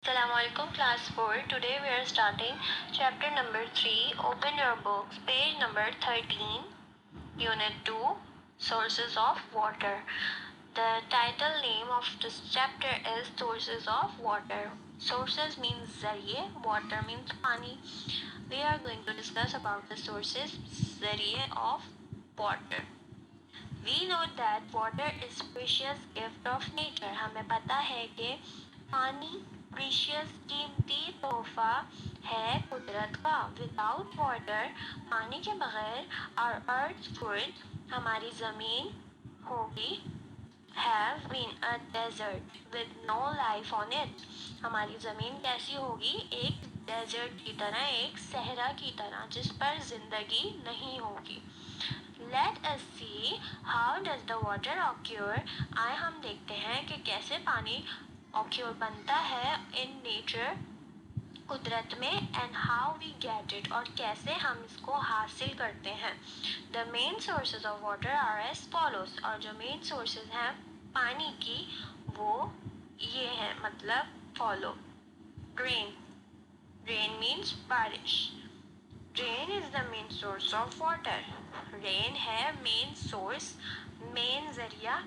Assalamualaikum class 4. Today we are starting chapter number 3. Open your books, page number 13, unit 2, sources of water. The title name of this chapter is sources of water. Sources means zariye, water means pani. We are going to discuss about the sources zariye of water. We know that water is precious gift of nature. हमें पता है कि पानी precious कीमती तोहफा है कुदरत का. विदाउट वाटर, पानी के बगैर our earth's food, हमारी ज़मीन होगी have been a desert with no life on it. हमारी ज़मीन कैसी होगी? एक डेजर्ट की तरह, एक सहरा की तरह जिस पर जिंदगी नहीं होगी. Let us see how does the water occur. आए हम देखते हैं कि कैसे पानी occur बनता है in nature, कुदरत में, and how we get it, और कैसे हम इसको हासिल करते हैं. The main sources of water are as follows. और जो main sources हैं पानी की वो ये हैं, मतलब follow. Rain. Rain means बारिश. Rain is the main source of water. Rain है main source, main जरिया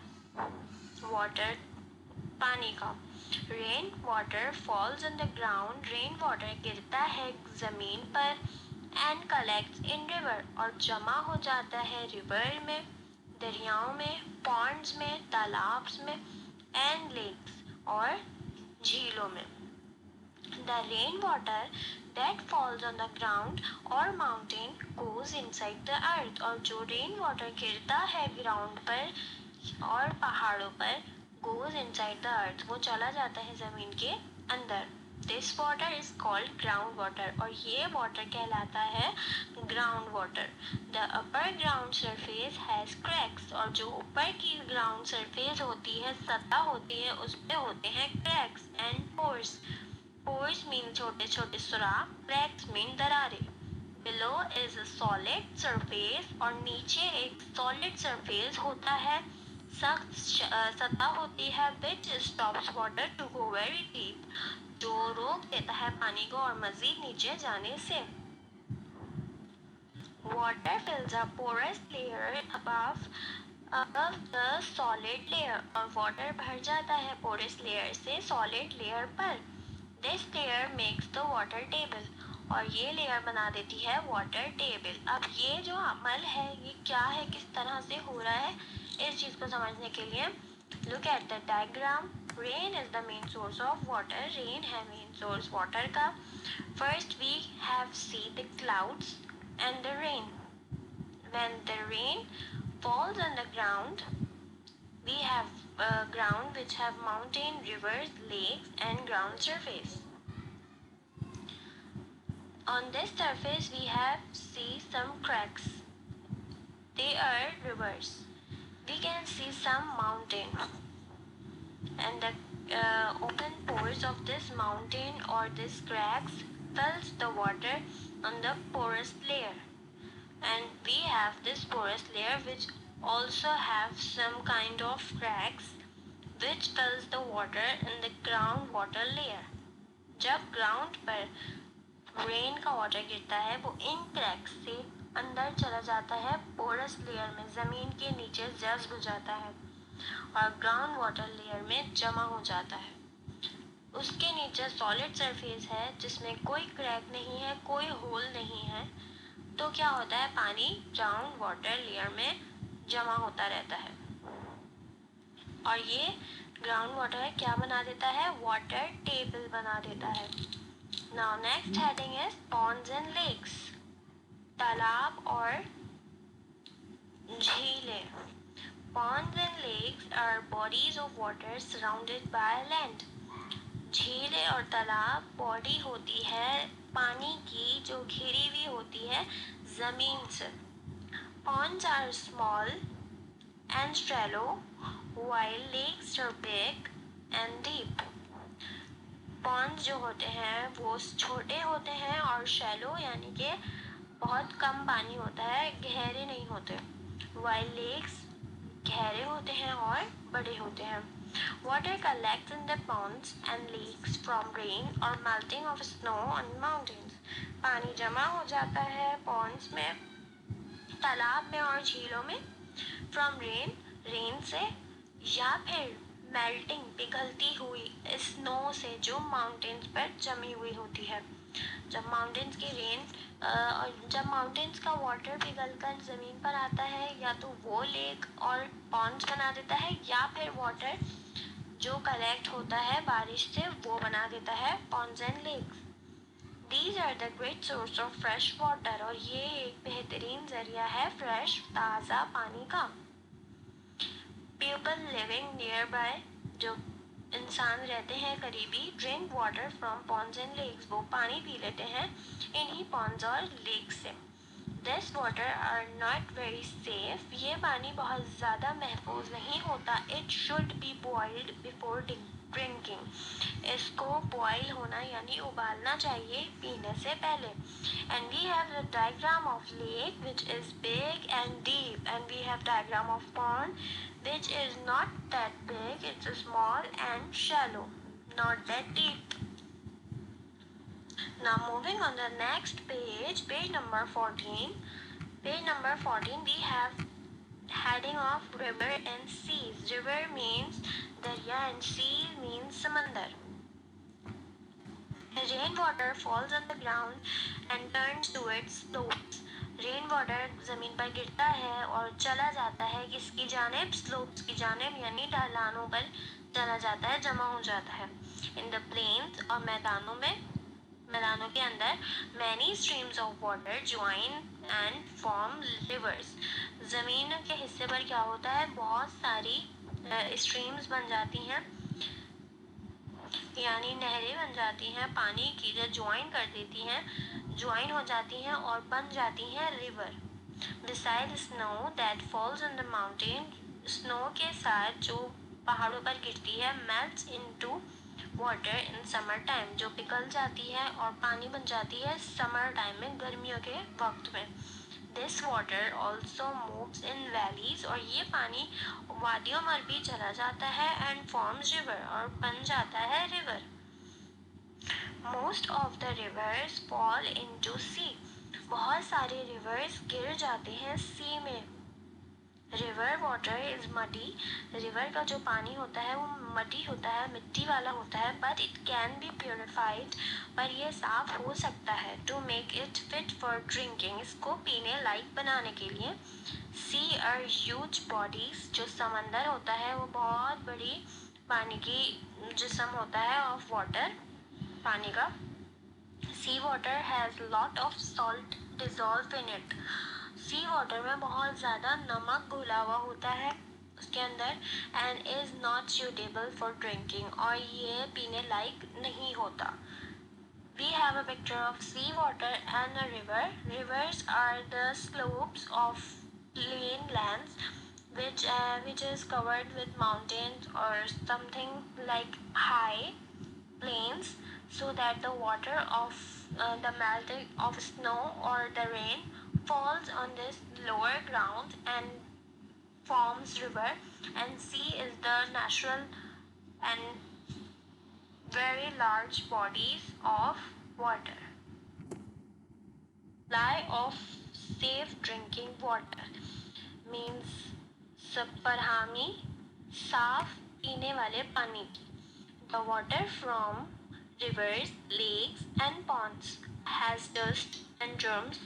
water पानी का. Rain water falls on the ground. Rain water गिरता है ज़मीन पर and collects in river, और जमा हो जाता है river में, दरियाओं में, ponds में, तालाब में, and lakes, और झीलों में. The rain water that falls on the ground or mountain goes inside the earth. और जो रेन वाटर गिरता है ग्राउंड पर और पहाड़ों पर, goes inside the earth, वो चला जाता है ज़मीन के अंदर. This water is called ground water, और ये वाटर कहलाता है ground water. The upper ground surface has cracks, और जो ऊपर की ground surface होती है, सतह होती है, उस पे होते हैं cracks and pores. Pores mean छोटे छोटे सुराख, cracks mean दरारें. Below is a solid surface, और नीचे एक solid surface होता है, सख्त सतह होती है, which stops water to go very deep, जो रोक देता है पानी को और मजीद नीचे जाने से. Water fills a porous layer above the solid layer, और water भर जाता है porous layer से solid layer पर. This layer makes the water table, और ये लेयर बना देती है वाटर टेबल. अब ये जो अमल है ये क्या है, किस तरह से हो रहा है, इस चीज़ को समझने के लिए look at the diagram. Rain is the main source of water. Rain है main source water का. First we have see the clouds and the rain. When the rain falls on the ground, we have ground which have mountain, rivers, lakes and ground surface. On this surface we have see some cracks. They are rivers. We can see some mountain, and the open pores of this mountain or this cracks fills the water on the porous layer. And we have this porous layer which also have some kind of cracks which fills the water in the ground water layer. जब ground पर rain का water गिरता है वो इन cracks से अंदर चला जाता है पोरस लेयर में, ज़मीन के नीचे जज्ब हो जाता है और ग्राउंड वाटर लेयर में जमा हो जाता है. उसके नीचे सॉलिड सरफेस है जिसमें कोई क्रैक नहीं है, कोई होल नहीं है. तो क्या होता है, पानी ग्राउंड वाटर लेयर में जमा होता रहता है और ये ग्राउंड वाटर क्या बना देता है, वाटर टेबल बना देता है. Now next heading is ponds and lakes. तालाब और झीलें. Ponds and lakes are bodies of water surrounded by land. झीलें और तालाब बॉडी होती है पानी की जो घिरी हुई होती है जमीन से. Ponds are small and shallow while lakes are big and deep. Ponds जो होते हैं वो छोटे होते हैं और शैलो यानी कि बहुत कम पानी होता है, गहरे नहीं होते. वाइल लेक्स गहरे होते हैं और बड़े होते हैं. Water collects in the ponds and lakes from rain or melting of snow on mountains. पानी जमा हो जाता है ponds में, तालाब में और झीलों में from रेन से, या फिर मेल्टिंग पिघलती हुई स्नो से जो माउंटेन्स पर जमी हुई होती है। जब माउंटेन्स की रेन जब माउंटेन्स का वाटर पिघलकर ज़मीन पर आता है, या तो वो लेक और पॉन्ड्स बना देता है, या फिर वाटर जो कलेक्ट होता है बारिश से वो बना देता है ponds and lakes. These are the great source of fresh water, और ये एक बेहतरीन जरिया है फ्रेश ताज़ा पानी का। People living nearby, जो इंसान रहते हैं करीबी, drink water from ponds and lakes, वो पानी पी लेते हैं इन्हीं पॉन्ड्स और लेक्स से। This water are not very safe, ये पानी बहुत ज़्यादा महफूज नहीं होता। It should be boiled before drinking, इसको बॉयल होना यानी उबालना चाहिए पीने से पहले। And we have the diagram of lake which is big and deep, and we have diagram of pond which is not that big, it's small and shallow, not that deep. Now moving on the next page, page number 14. Page number 14 we have heading of river and seas. River means darya and sea means samandar. Rainwater falls on the ground and turns towards slopes. Rain water ज़मीन पर गिरता है और चला जाता है किसकी जानिब, स्लोप्स की जानिब, यानी ढलानों पर चला जाता है, जमा हो जाता है। इन द प्लेन्स, और मैदानों के अंदर many streams of water join and form reverse. ज़मीन के हिस्से पर क्या होता है, बहुत सारी स्ट्रीम्स बन जाती हैं, यानी नहरें बन जाती हैं पानी की, जो ज्वाइन हो जाती हैं और बन जाती हैं river. Beside snow that falls on the mountain, snow के साथ जो पहाड़ों पर गिरती है, melts into water in summer time, जो पिघल जाती है और पानी बन जाती है समर टाइम में, गर्मियों के वक्त में। This water also moves in valleys, और ये पानी वादियों में भी चला जाता है, एंड फॉर्म्स रिवर, और बन जाता है river. Most of the rivers fall into sea, बहुत सारे रिवर्स गिर जाते हैं सी में। River water is muddy, river का जो पानी होता है वो मडी होता है, मिट्टी वाला होता है, but it can be purified, पर यह साफ हो सकता है। To make it fit for drinking, इसको पीने लायक बनाने के लिए। सी आर ह्यूज बॉडीज, जो समंदर होता है वो बहुत बड़ी पानी की जिस्म होता है ऑफ वाटर, पानी का। Sea water has lot of salt dissolve in it, sea water में बहुत ज़्यादा नमक घुला हुआ होता है उसके अंदर, and is not suitable for drinking, और ये पीने लायक नहीं होता। We have a picture of sea water and a river. Rivers are the slopes of plain lands which is covered with mountains or something like high plains, so that the water of the melting of snow or the rain falls on this lower ground and forms river, and sea is the natural and very large bodies of water. Supply of safe drinking water means फरहामी साफ पीने वाले पानी की। The water from rivers, lakes and ponds has dust and germs.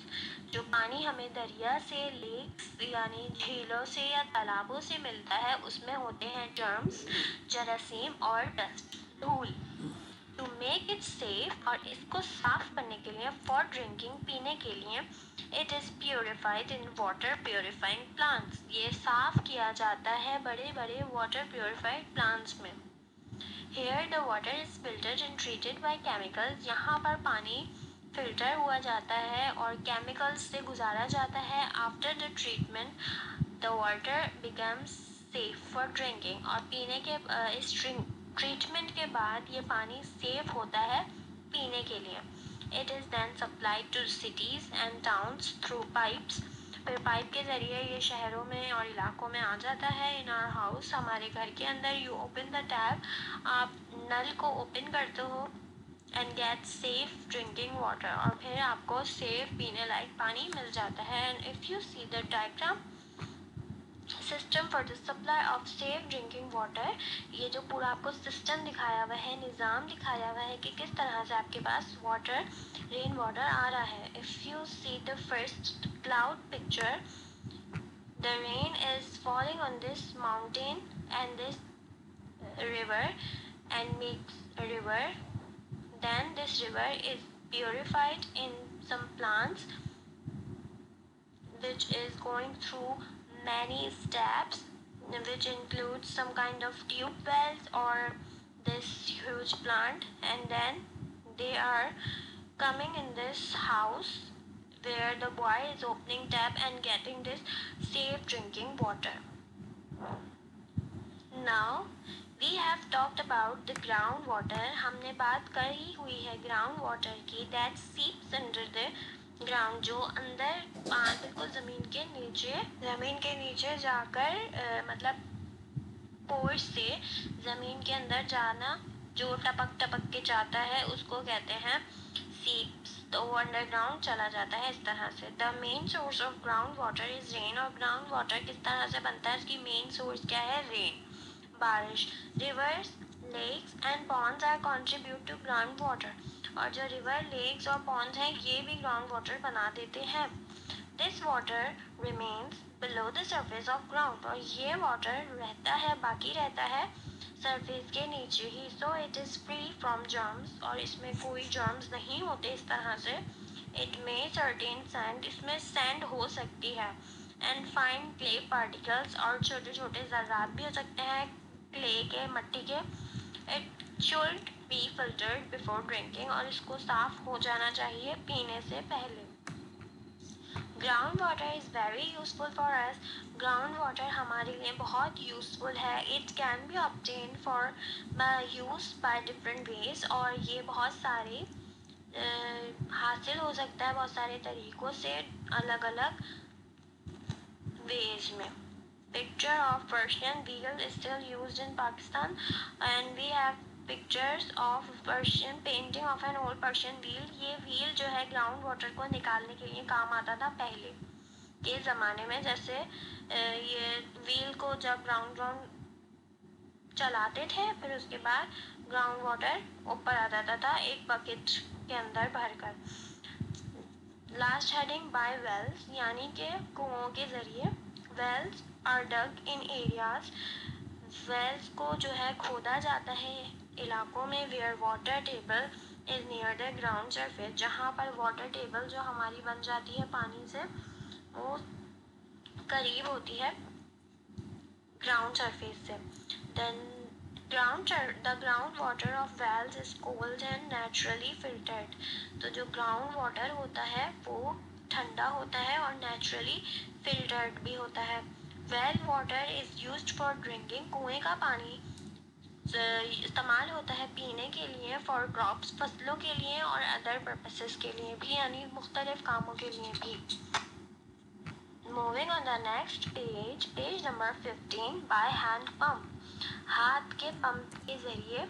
जो पानी हमें दरिया से, लेक्स यानी झीलों से या तालाबों से मिलता है, उसमें होते हैं जर्म्स, जरासीम और डस्ट, धूल। टू मेक इट सेफ, और इसको साफ करने के लिए, फॉर ड्रिंकिंग पीने के लिए, it is purified in water purifying plants, ये साफ किया जाता है बड़े बड़े वाटर प्योरीफाइड प्लांट्स में। Here the water is filtered and treated by chemicals, यहाँ पर पानी फिल्टर हुआ जाता है और केमिकल्स से गुजारा जाता है। After the treatment the water becomes safe for drinking, और पीने के इस ट्रीटमेंट के बाद ये पानी सेफ होता है पीने के लिए। It is then supplied to cities and towns through pipes, फिर पाइप के ज़रिए ये शहरों में और इलाकों में आ जाता है। इन आवर हाउस, हमारे घर के अंदर, यू ओपन द टैप, आप नल को ओपन करते हो and get safe drinking water, और फिर आपको सेफ पीने लायक पानी मिल जाता है। And if you see the diagram system for the supply of safe drinking water, ये जो पूरा आपको सिस्टम दिखाया हुआ है, निज़ाम दिखाया हुआ है कि किस तरह से आपके पास वाटर, रेन वाटर आ रहा है। If you see the first cloud picture, the rain is falling on this mountain and this river and makes a river, then this river is purified in some plants which is going through many steps, which includes some kind of tube wells or this huge plant, and then they are coming in this house where the boy is opening tap and getting this safe drinking water. Now we have talked about the groundwater. हमने बात करी हुई है ground water की, that seeps under the ground, जो अंदर बिल्कुल ज़मीन के नीचे जाकर मतलब पोर्स से ज़मीन के अंदर जाना, जो टपक टपक के जाता है उसको कहते हैं सीप्स। तो वो अंडरग्राउंड चला जाता है इस तरह से। The main source of ground water is rain, और ग्राउंड वाटर किस तरह से बनता है, इसकी मेन सोर्स क्या है, रेन, बारिश। Rivers, lakes and ponds are contribute to ground water, और जो रिवर, लेक्स और पॉन्ड्स हैं ये भी ग्राउंड वाटर बना देते हैं। This water remains below the surface of ground, और ये वाटर रहता है, बाकी रहता है सरफेस के नीचे ही। So it is free from germs, और इसमें कोई जर्म्स नहीं होते इस तरह से। इट मे सर्टेन सैंड, इसमें सैंड हो सकती है, एंड फाइन क्ले पार्टिकल्स, और छोटे छोटे ज़र्रात भी हो सकते हैं क्ले के, मट्टी के। It should B filtered before drinking, और इसको साफ हो जाना चाहिए पीने से पहले। Ground water is very useful for us, ground water हमारे लिए बहुत यूजफुल है। It can B obtain for use by different ways, और ये बहुत सारे हासिल हो सकता है बहुत सारे तरीक़ों से, अलग अलग वेज में। Picture of Persian wheel is still used in Pakistan, and we have pictures of Persian painting of an old Persian wheel। ये wheel जो है ग्राउंड वाटर को निकालने के लिए काम आता था पहले के ज़माने में। जैसे ये wheel को जब राउंड चलाते थे, फिर उसके बाद ग्राउंड वाटर ऊपर आ जाता था एक बकेट के अंदर भरकर। लास्ट हेडिंग, बाय वेल्स, यानी कि कुओं के ज़रिए। Wells are dug in areas, wells को जो है खोदा जाता है इलाकों में, where water table is near the ground surface, जहाँ पर वाटर टेबल जो हमारी बन जाती है पानी से, वो करीब होती है ग्राउंड सरफेस से। Then the groundwater of wells is cold and naturally filtered, तो जो ग्राउंड वाटर होता है वो ठंडा होता है और नेचुरली फिल्टर्ड भी होता है। Well water is used for drinking, कुएं का पानी इस्तेमाल होता है पीने के लिए, फॉर क्रॉप्स, फसलों के लिए, और अदर पर्पसेस के लिए भी, यानी मुख्तलिफ कामों के लिए भी। Moving on the next page, page number 15, by hand pump, हाथ के पंप के ज़रिए।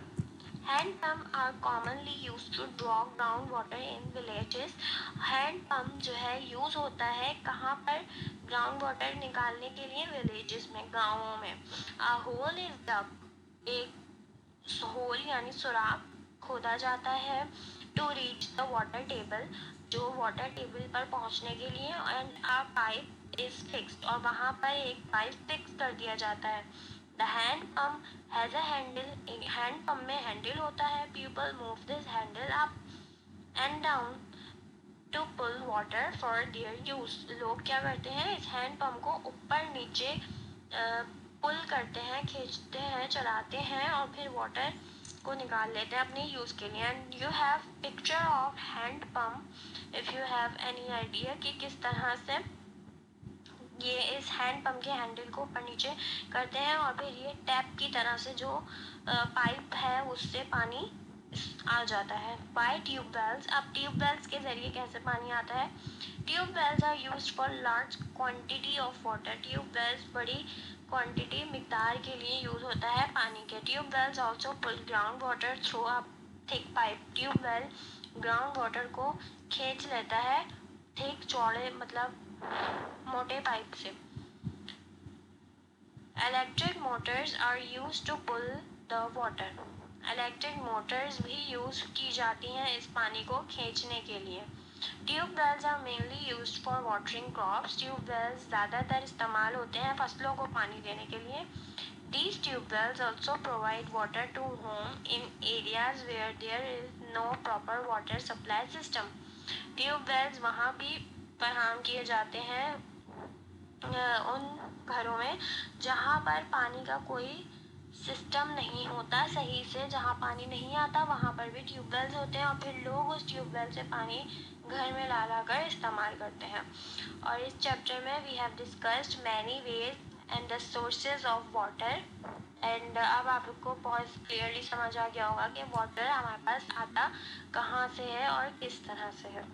Hand pump are commonly use to draw ground water in villages, hand pump जो है यूज़ होता है कहाँ पर, ग्राउंड वाटर निकालने के लिए विलेजेस में, गाँवों में। अ होल इज डग, एक होल यानी सुराख खोदा जाता है, to reach the water table, जो वाटर टेबल पर पहुंचने के लिए, and a pipe is fixed, और वहाँ पर एक पाइप फिक्स कर दिया जाता है। The hand pump has a handle, hand pump में हैंडल होता है। People move this handle up and down to pull water for their use, लोग क्या करते हैं, इस हैंड पम्प को ऊपर नीचे पुल करते हैं, खींचते हैं, चलाते हैं, और फिर वाटर को निकाल लेते हैं अपने यूज़ के लिए। And you have picture of hand pump, if you have any idea कि किस तरह से ये इस हैंड पम्प के हैंडल को ऊपर नीचे करते हैं, और फिर ये टैप की तरह से जो पाइप है उससे पानी आ जाता है। बाय ट्यूबवेल्स, अब ट्यूबवेल्स के ज़रिए कैसे पानी आता है? Tubewells are used for large quantity of water. Tubewells बड़ी क्वांटिटी मिकदार के लिए यूज होता है पानी के। Tubewells also pull ground water through a thick pipe. Tubewell ground water को खींच लेता है थिक चौड़े मतलब मोटे पाइप से। Electric motors are used to pull the water. Electric motors भी यूज की जाती हैं इस पानी को खींचने के लिए। Tubewells are mainly used for watering crops. Tubewells ज़्यादातर इस्तेमाल होते हैं फसलों को पानी देने के लिए। These tubewells also provide water to home in areas where there is no proper water supply system. Tube wells वहाँ भी फराहम किए जाते हैं उन घरों में जहाँ पर पानी का कोई सिस्टम नहीं होता सही से, जहाँ पानी नहीं आता वहाँ पर भी ट्यूबवेल्स होते हैं और फिर लोग उस ट्यूबवेल से पानी घर में ला ला कर इस्तेमाल करते हैं। और इस चैप्टर में we have discussed many ways and the sources of water. And अब आपको बहुत क्लियरली समझ आ गया होगा कि वाटर हमारे पास आता कहाँ से है और किस तरह से है।